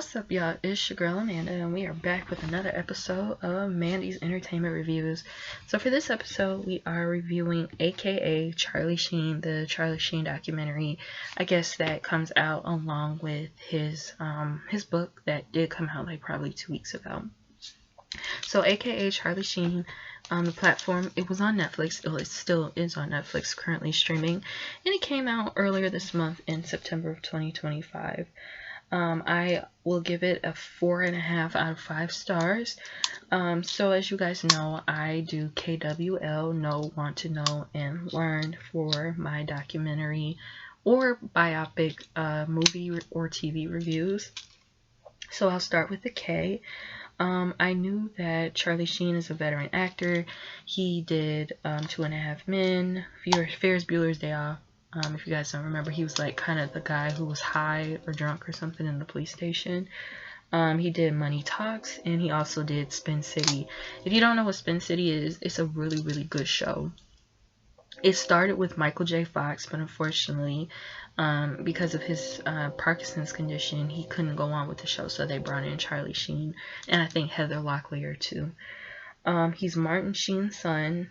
What's up, y'all? It's your girl Amanda, and we are back with another episode of Mandy's Entertainment Reviews. So for this episode, we are reviewing AKA Charlie Sheen, the Charlie Sheen documentary. I guess that comes out along with his book that did come out like probably 2 weeks ago. So AKA Charlie Sheen, the platform, it was on Netflix. It still is on Netflix, currently streaming, and it came out earlier this month in September of 2025. I will give it a 4.5 out of 5 stars. So as you guys know, I do KWL, Know, Want to Know, and Learn for my documentary or biopic movie or TV reviews. So I'll start with the K. I knew that Charlie Sheen is a veteran actor. He did 2.5 Men, Ferris Bueller's Day Off. If you guys don't remember, he was like kind of the guy who was high or drunk or something in the police station. He did Money Talks, and he also did Spin City. If you don't know what Spin City is, it's a really, really good show. It started with Michael J. Fox, but unfortunately, because of his Parkinson's condition, he couldn't go on with the show, so they brought in Charlie Sheen, and I think Heather Locklear too. He's Martin Sheen's son.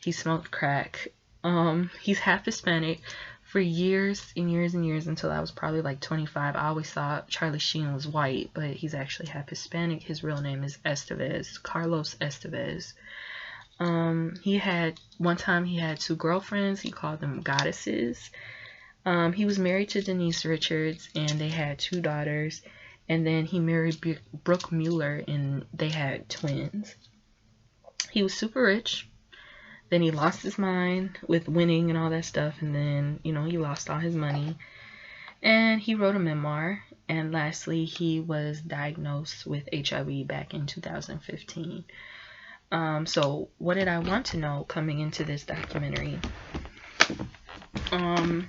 He smoked crack. He's half Hispanic. For years and years and years, until I was probably like 25, I always thought Charlie Sheen was white, but he's actually half Hispanic. His real name is Estevez, Carlos Estevez. One time he had 2 girlfriends. He called them goddesses. He was married to Denise Richards, and they had 2 daughters. And then he married Brooke Mueller, and they had twins. He was super rich. Then he lost his mind with winning and all that stuff, and then, he lost all his money. And he wrote a memoir. And lastly, he was diagnosed with HIV back in 2015. So what did I want to know coming into this documentary? I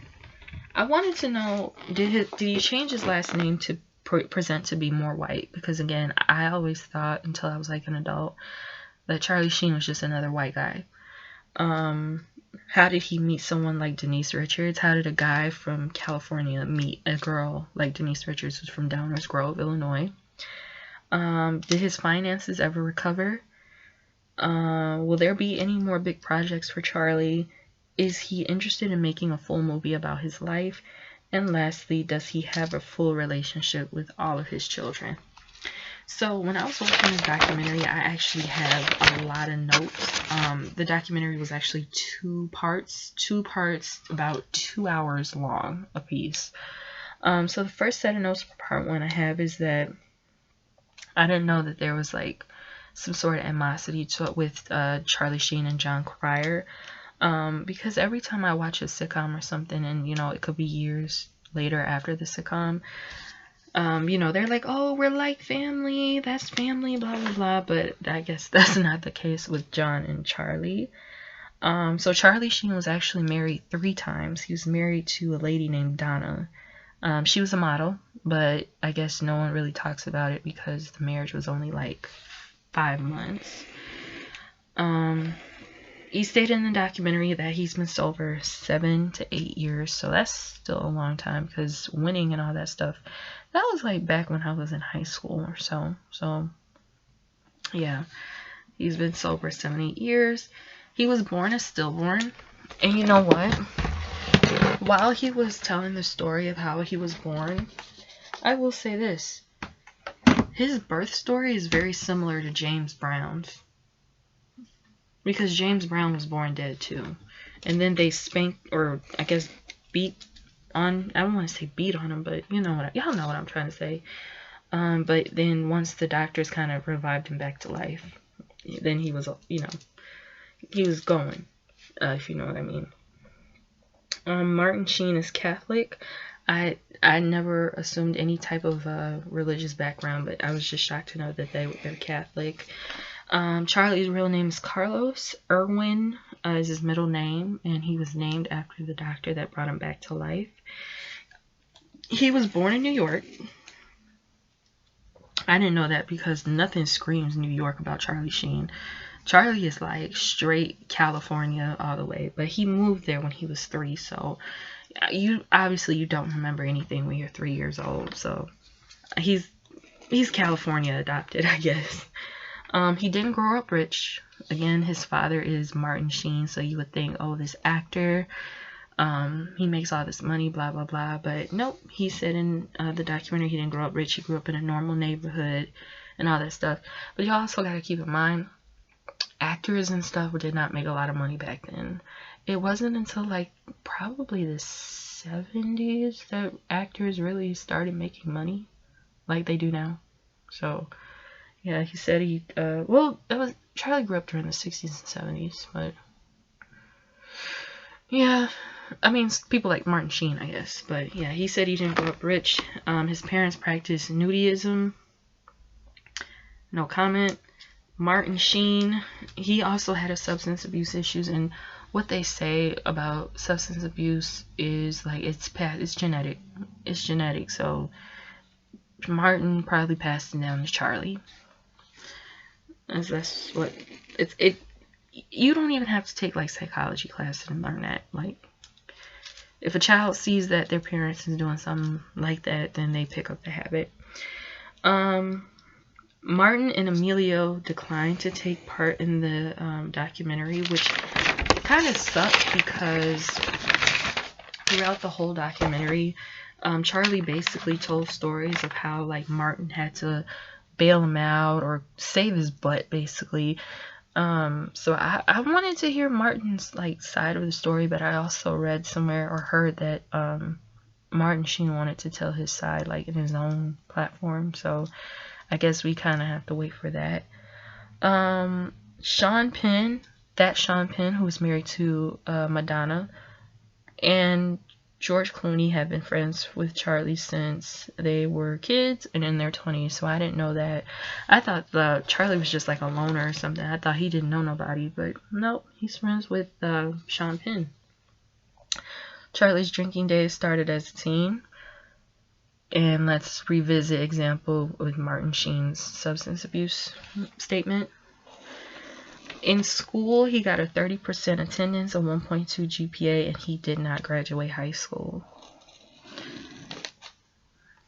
wanted to know, did he change his last name to present to be more white? Because again, I always thought until I was like an adult that Charlie Sheen was just another white guy. How did he meet someone like Denise Richards? How did a guy from California meet a girl like Denise Richards, who's from Downers Grove, Illinois? Did his finances ever recover? Will there be any more big projects for Charlie? Is he interested in making a full movie about his life? And lastly, does he have a full relationship with all of his children? So when I was watching this documentary, I actually have a lot of notes. The documentary was actually 2 parts, about 2 hours long a piece. So the first set of notes for part 1 I have is that I didn't know that there was like some sort of animosity with Charlie Sheen and John Cryer. Because every time I watch a sitcom or something, and it could be years later after the sitcom, they're like, oh, we're like family, that's family, blah blah blah. But I guess that's not the case with John and Charlie. So Charlie Sheen was actually married 3 times. He was married to a lady named Donna. She was a model, but I guess no one really talks about it because the marriage was only like 5 months. He stated in the documentary that he's been sober 7 to 8 years, so that's still a long time, because winning and all that stuff, that was like back when I was in high school or so. So yeah, he's been sober 7 to 8 years. He was born a stillborn, and you know what? While he was telling the story of how he was born, I will say this: his birth story is very similar to James Brown's. Because James Brown was born dead too. And then they spanked, or I guess beat on, I don't want to say beat on him, but y'all know what I'm trying to say. But then once the doctors kind of revived him back to life, then he was, he was going, if you know what I mean. Martin Sheen is Catholic. I never assumed any type of religious background, but I was just shocked to know that they're Catholic. Charlie's real name is Carlos. Irwin is his middle name, and he was named after the doctor that brought him back to life. He was born in New York. I didn't know that because nothing screams New York about Charlie Sheen. Charlie is like straight California all the way, but he moved there when he was 3, so you don't remember anything when you're 3 years old. So he's he's California adopted, I guess. He didn't grow up rich. Again, his father is Martin Sheen, so you would think, oh, this actor, he makes all this money, blah, blah, blah. But nope, he said in the documentary he didn't grow up rich. He grew up in a normal neighborhood and all that stuff. But you also got to keep in mind, actors and stuff did not make a lot of money back then. It wasn't until like probably the 70s that actors really started making money like they do now. So yeah, he said Charlie grew up during the 60s and 70s, but yeah, I mean, people like Martin Sheen, I guess. But yeah, he said he didn't grow up rich. His parents practiced nudism. No comment. Martin Sheen, he also had a substance abuse issues, and what they say about substance abuse is like it's genetic. It's genetic. So Martin probably passed it down to Charlie. That's what it. You don't even have to take like psychology classes and learn that. Like, if a child sees that their parents is doing something like that, then they pick up the habit. Martin and Emilio declined to take part in the documentary, which kind of sucked because throughout the whole documentary, Charlie basically told stories of how like Martin had to bail him out or save his butt, basically. So I wanted to hear Martin's like side of the story, but I also read somewhere or heard that Martin Sheen wanted to tell his side like in his own platform. So I guess we kind of have to wait for that. Sean Penn, who was married to Madonna, and George Clooney have been friends with Charlie since they were kids and in their 20s, so I didn't know that. I thought Charlie was just like a loner or something. I thought he didn't know nobody, but nope, he's friends with Sean Penn. Charlie's drinking days started as a teen, and let's revisit example with Martin Sheen's substance abuse statement. In school, he got a 30% attendance, a 1.2 GPA, and he did not graduate high school.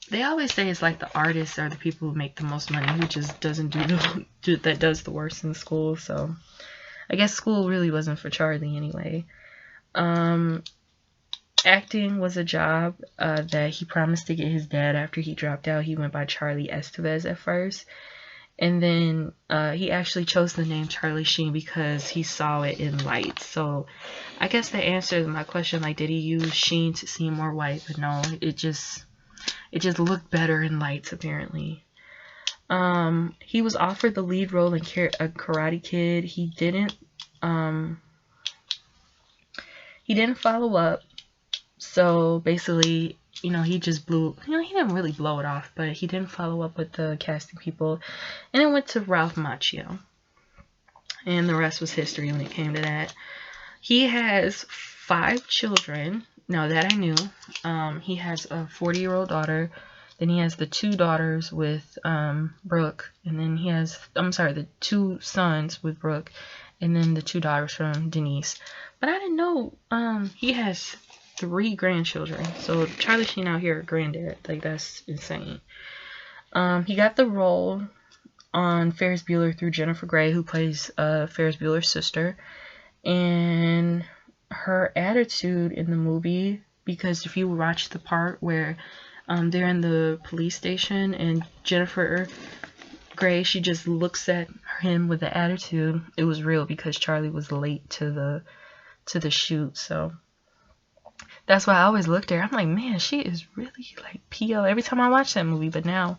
They always say it's like the artists are the people who make the most money, who just doesn't that does the worst in school. So I guess school really wasn't for Charlie anyway. Acting was a job that he promised to get his dad after he dropped out. He went by Charlie Estevez at first. And then he actually chose the name Charlie Sheen because he saw it in lights. So I guess the answer to my question, like, did he use Sheen to seem more white? But no, it just looked better in lights, apparently. He was offered the lead role in Karate Kid. He didn't follow up. So basically, he just blew, he didn't really blow it off, but he didn't follow up with the casting people. And it went to Ralph Macchio. And the rest was history when it came to that. He has 5 children. Now that I knew. He has a 40-year-old daughter. Then he has the 2 daughters with Brooke. And then he has, the 2 sons with Brooke. And then the 2 daughters from Denise. But I didn't know he has 3 grandchildren. So Charlie Sheen out here, granddad. Like, that's insane. He got the role on Ferris Bueller through Jennifer Grey, who plays Ferris Bueller's sister. And her attitude in the movie, because if you watch the part where they're in the police station and Jennifer Grey, she just looks at him with the attitude, it was real because Charlie was late to the shoot. So that's why I always looked at her. I'm like, man, she is really like PO every time I watch that movie. But now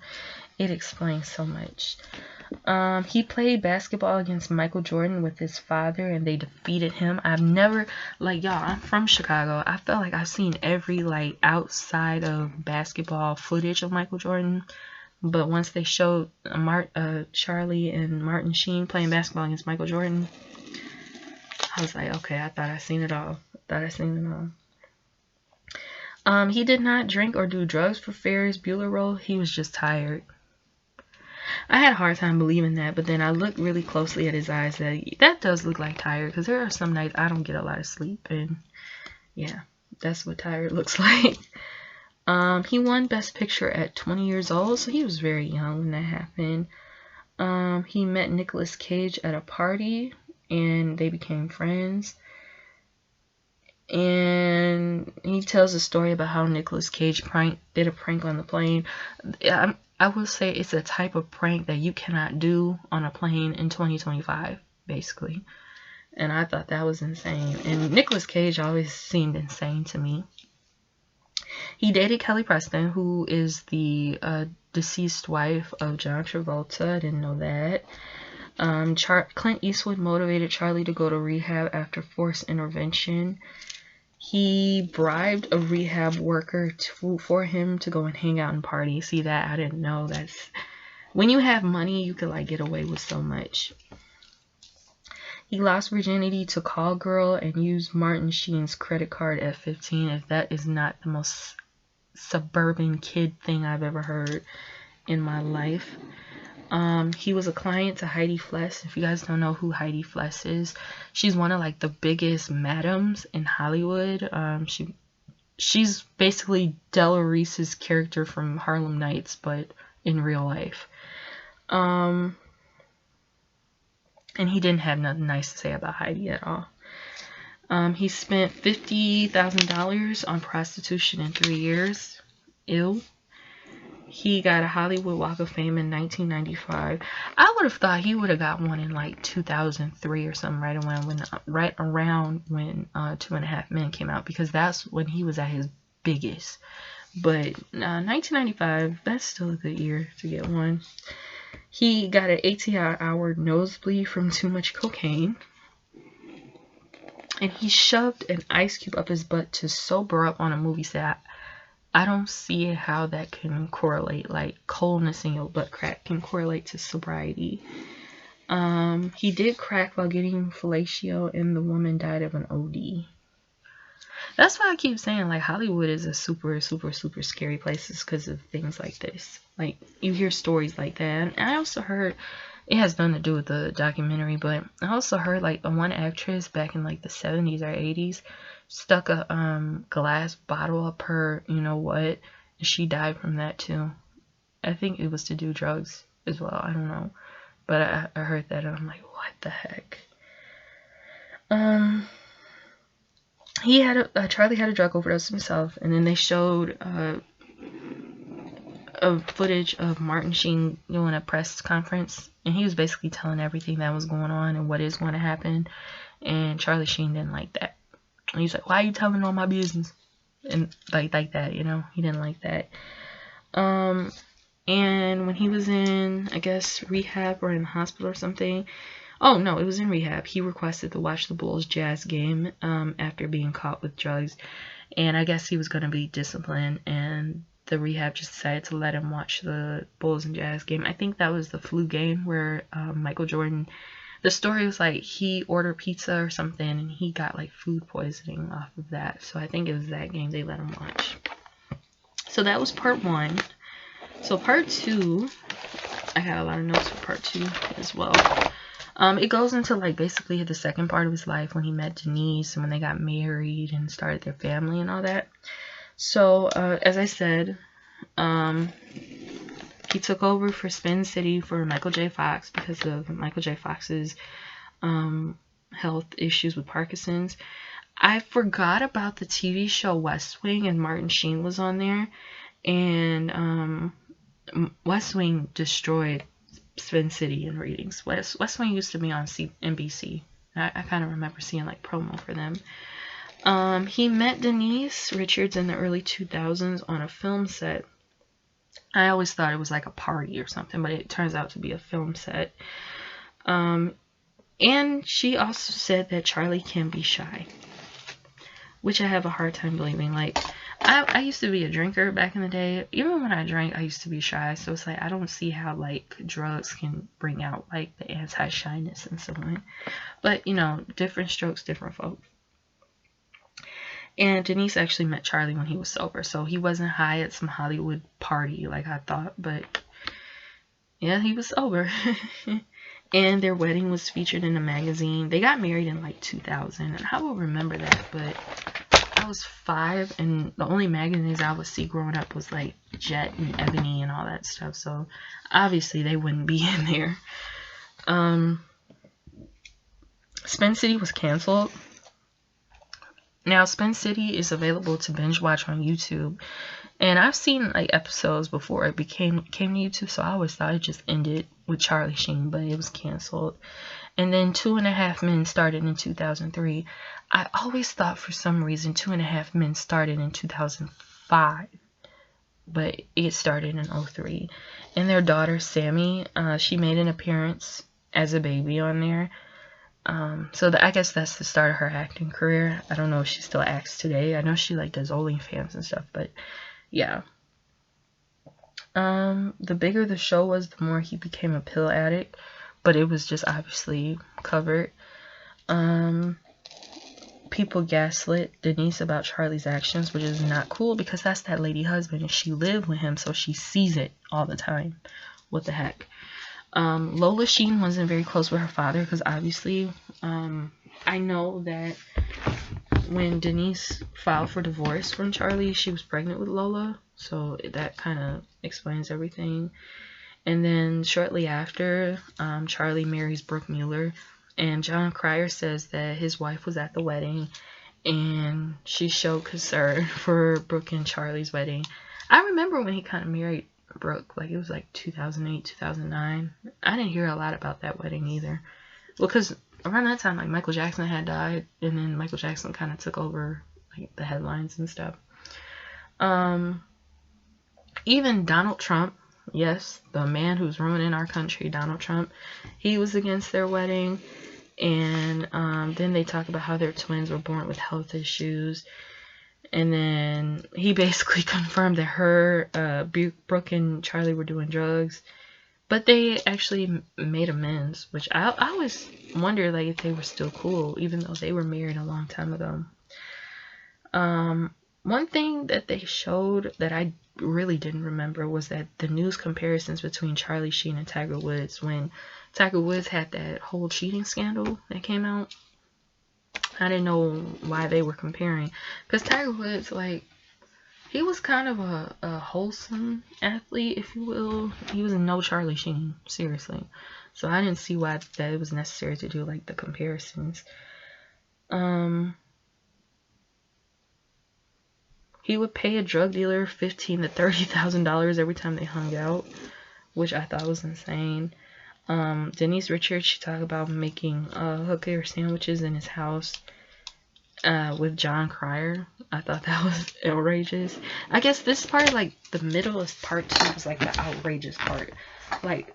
it explains so much. He played basketball against Michael Jordan with his father, and they defeated him. I've never, like, y'all, I'm from Chicago. I felt like I've seen every, like, outside of basketball footage of Michael Jordan. But once they showed Charlie and Martin Sheen playing basketball against Michael Jordan, I was like, okay, I thought I seen it all. He did not drink or do drugs for Ferris Bueller role. He was just tired. I had a hard time believing that, but then I looked really closely at his eyes. That does look like tired, because there are some nights I don't get a lot of sleep, and yeah, that's what tired looks like. He won Best Picture at 20 years old, so he was very young when that happened. He met Nicolas Cage at a party, and they became friends. And he tells a story about how Nicolas Cage did a prank on the plane. I will say it's a type of prank that you cannot do on a plane in 2025, basically. And I thought that was insane. And Nicolas Cage always seemed insane to me. He dated Kelly Preston, who is the deceased wife of John Travolta. I didn't know that. Clint Eastwood motivated Charlie to go to rehab after forced intervention. He bribed a rehab worker for him to go and hang out and party. See, that I didn't know. That's when you have money, you could like get away with so much. He lost virginity to Call Girl and used Martin Sheen's credit card at 15. If that is not the most suburban kid thing I've ever heard in my life. He was a client to Heidi Fleiss. If you guys don't know who Heidi Fleiss is, she's one of like the biggest madams in Hollywood. She's basically Della Reese's character from Harlem Nights, but in real life. And he didn't have nothing nice to say about Heidi at all. He spent $50,000 on prostitution in 3 years. Ew. He got a Hollywood Walk of Fame in 1995. I would have thought he would have got one in like 2003 or something, right around when 2.5 Men came out, because that's when he was at his biggest. But 1995, that's still a good year to get one. He got an 18-hour nosebleed from too much cocaine. And he shoved an ice cube up his butt to sober up on a movie set. I don't see how that can correlate. Like, coldness in your butt crack can correlate to sobriety. He did crack while getting fellatio, and the woman died of an OD. That's why I keep saying, like, Hollywood is a super, super, super scary place because of things like this. Like, you hear stories like that. And I also heard, it has nothing to do with the documentary, but I also heard, like, one actress back in, like, the 70s or 80s stuck a glass bottle up her, you know what, and she died from that too. I think it was to do drugs as well. I don't know, but I heard that and I'm like, what the heck? Charlie had a drug overdose himself, and then they showed a footage of Martin Sheen doing a press conference, and he was basically telling everything that was going on and what is going to happen, and Charlie Sheen didn't like that. And he's like, why are you telling all my business? And like that, you know, he didn't like that. And when he was in, I guess, rehab or in the hospital or something. Oh, no, it was in rehab. He requested to watch the Bulls Jazz game after being caught with drugs. And I guess he was going to be disciplined. And the rehab just decided to let him watch the Bulls and Jazz game. I think that was the flu game where Michael Jordan... The story was like he ordered pizza or something and he got like food poisoning off of that. So I think it was that game they let him watch. So that was part 1. So part 2, I got a lot of notes for part 2 as well. It goes into like basically the second part of his life when he met Denise and when they got married and started their family and all that. So as I said, he took over for Spin City for Michael J. Fox because of Michael J. Fox's health issues with Parkinson's. I forgot about the TV show West Wing, and Martin Sheen was on there. And West Wing destroyed Spin City in ratings. West Wing used to be on NBC. I kind of remember seeing like promo for them. He met Denise Richards in the early 2000s on a film set. I always thought it was like a party or something, but it turns out to be a film set. And she also said that Charlie can be shy, which I have a hard time believing. Like, I used to be a drinker back in the day. Even when I drank, I used to be shy. So it's like, I don't see how, like, drugs can bring out, like, the anti-shyness in someone. But, you know, different strokes, different folks. And Denise actually met Charlie when he was sober, so he wasn't high at some Hollywood party like I thought, but yeah, he was sober. And their wedding was featured in a magazine. They got married in like 2000, and I will remember that, but I was 5, and the only magazines I would see growing up was like Jet and Ebony and all that stuff. So obviously they wouldn't be in there. Spin City was canceled. Now Spin City is available to binge watch on YouTube, and I've seen like episodes before it came to YouTube, so I always thought it just ended with Charlie Sheen, but it was canceled. And then 2.5 Men started in 2003. I always thought for some reason 2.5 Men started in 2005, but it started in 2003. And their daughter Sammy, she made an appearance as a baby on there. So I guess that's the start of her acting career. I don't know if she still acts today. I know she like does OnlyFans and stuff, but yeah. The bigger the show was, the more he became a pill addict, but it was just obviously covered. People gaslit Denise about Charlie's actions, which is not cool because that's that lady husband and she lived with him, so she sees it all the time. What the heck? Lola Sheen wasn't very close with her father because obviously, I know that when Denise filed for divorce from Charlie, she was pregnant with Lola, so that kind of explains everything. And then shortly after, Charlie marries Brooke Mueller, and John Cryer says that his wife was at the wedding and she showed concern for Brooke and Charlie's wedding. I remember when he kind of married Brooke, like it was like 2008, 2009. I didn't hear a lot about that wedding either. Well, because around that time, like Michael Jackson had died, and then Michael Jackson kind of took over like the headlines and stuff. Even Donald Trump, yes, the man who's ruining our country, Donald Trump, he was against their wedding. And then they talk about how their twins were born with health issues. And then he basically confirmed that Brooke and Charlie were doing drugs. But they actually made amends, which I always wonder like if they were still cool, even though they were married a long time ago. One thing that they showed that I really didn't remember was that the news comparisons between Charlie Sheen and Tiger Woods, when Tiger Woods had that whole cheating scandal that came out. I didn't know why they were comparing, because Tiger Woods, like, he was kind of a wholesome athlete, if you will. He was no Charlie Sheen, seriously. So I didn't see why that it was necessary to do like the comparisons. He would pay a drug dealer $15,000 to $30,000 every time they hung out, which I thought was insane. Denise Richards, she talked about making hooker sandwiches in his house with John Cryer. I thought that was outrageous. I guess this part, like the middle of part 2, was like the outrageous part. Like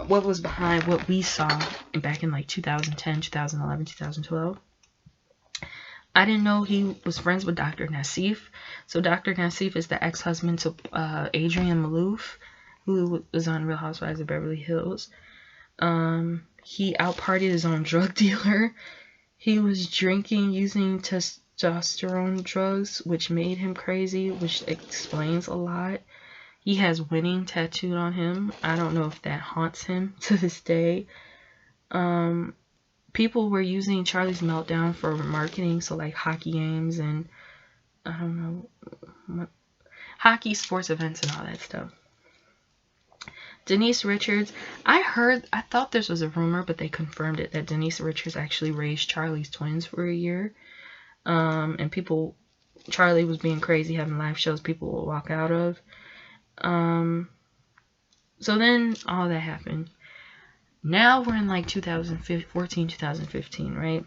what was behind what we saw back in like 2010, 2011, 2012. I didn't know he was friends with Dr. Nassif. So Dr. Nassif is the ex-husband to Adrienne Maloof, who was on Real Housewives of Beverly Hills. He out-partied his own drug dealer. He was drinking using testosterone drugs, which made him crazy, which explains a lot. He has winning tattooed on him. I don't know if that haunts him to this day. People were using Charlie's meltdown for marketing, so like hockey games and I don't know, hockey, sports events and all that stuff. Denise Richards, I thought this was a rumor, but they confirmed it, that Denise Richards actually raised Charlie's twins for a year. And Charlie was being crazy, having live shows people would walk out of. So then all that happened. Now we're in like 2014, 2015, right?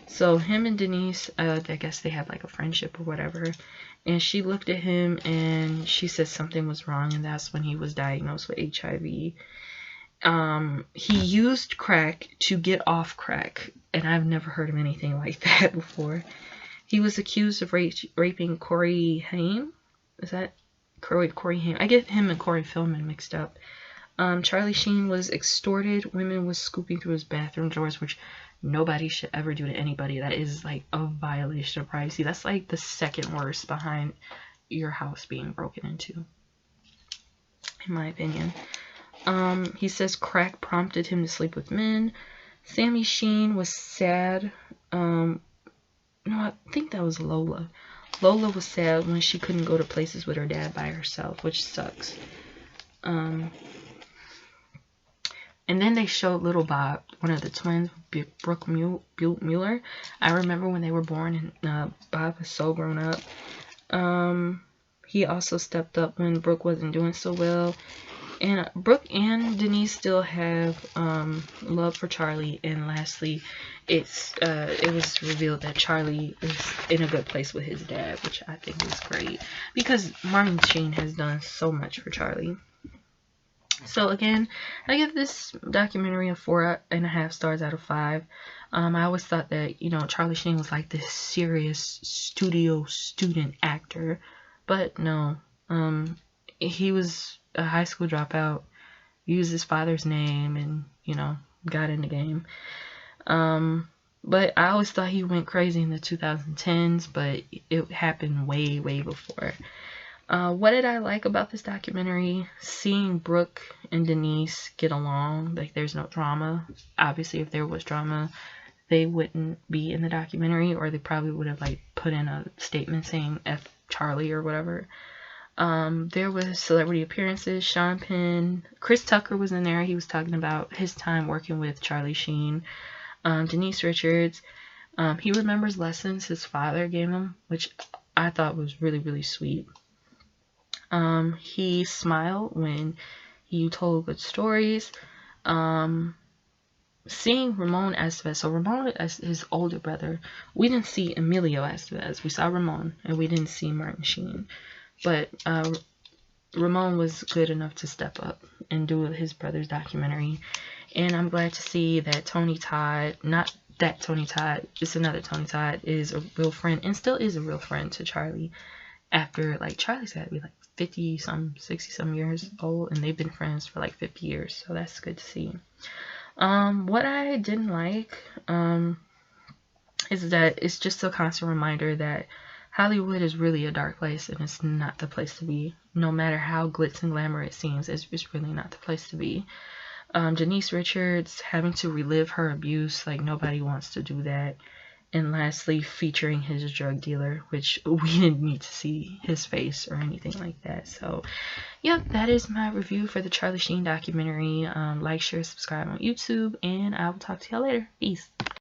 So him and Denise, I guess they had like a friendship or whatever. And she looked at him and she said something was wrong, and that's when he was diagnosed with HIV. He used crack to get off crack, and I've never heard of anything like that before. He was accused of raping Corey Haim. Is that Corey Haim? I get him and Corey Feldman mixed up. Charlie Sheen was extorted. Women was scooping through his bathroom drawers, which nobody should ever do to anybody. That is like a violation of privacy. That's like the second worst behind your house being broken into, in my opinion. He says crack prompted him to sleep with men. Sammy Sheen was sad. No, I think that was Lola. Lola was sad when she couldn't go to places with her dad by herself, which sucks. And then they showed little Bob, one of the twins, Brooke Mueller. I remember when they were born, and Bob was so grown up. He also stepped up when Brooke wasn't doing so well. And Brooke and Denise still have love for Charlie. And lastly, it was revealed that Charlie is in a good place with his dad, which I think is great, because Martin Sheen has done so much for Charlie. So again, I give this documentary a 4.5 stars out of 5. I always thought that, Charlie Sheen was like this serious studio student actor, but no. He was a high school dropout, used his father's name, and, got in the game. But I always thought he went crazy in the 2010s, but it happened way, way before. What did I like about this documentary? Seeing Brooke and Denise get along. Like, there's no drama. Obviously, if there was drama, they wouldn't be in the documentary, or they probably would have put in a statement saying F Charlie or whatever. There was celebrity appearances. Sean Penn, Chris Tucker was in there. He was talking about his time working with Charlie Sheen. Denise Richards, he remembers lessons his father gave him, which I thought was really, really sweet. He smiled when he told good stories. Seeing Ramon Estevez. So Ramon is his older brother. We didn't see Emilio Estevez. We saw Ramon, and we didn't see Martin Sheen. But Ramon was good enough to step up and do his brother's documentary. And I'm glad to see that Tony Todd, not that Tony Todd, just another Tony Todd, is a real friend, and still is a real friend to Charlie. After, Charlie's got to be 50-some, 60-some years old, and they've been friends for 50 years, so that's good to see. What I didn't like is that it's just a constant reminder that Hollywood is really a dark place, and it's not the place to be. No matter how glitz and glamour it seems, it's really not the place to be. Denise Richards having to relive her abuse, nobody wants to do that. And lastly, featuring his drug dealer, which we didn't need to see his face or anything like that. So, yep, that is my review for the Charlie Sheen documentary. Like, share, subscribe on YouTube, and I will talk to y'all later. Peace.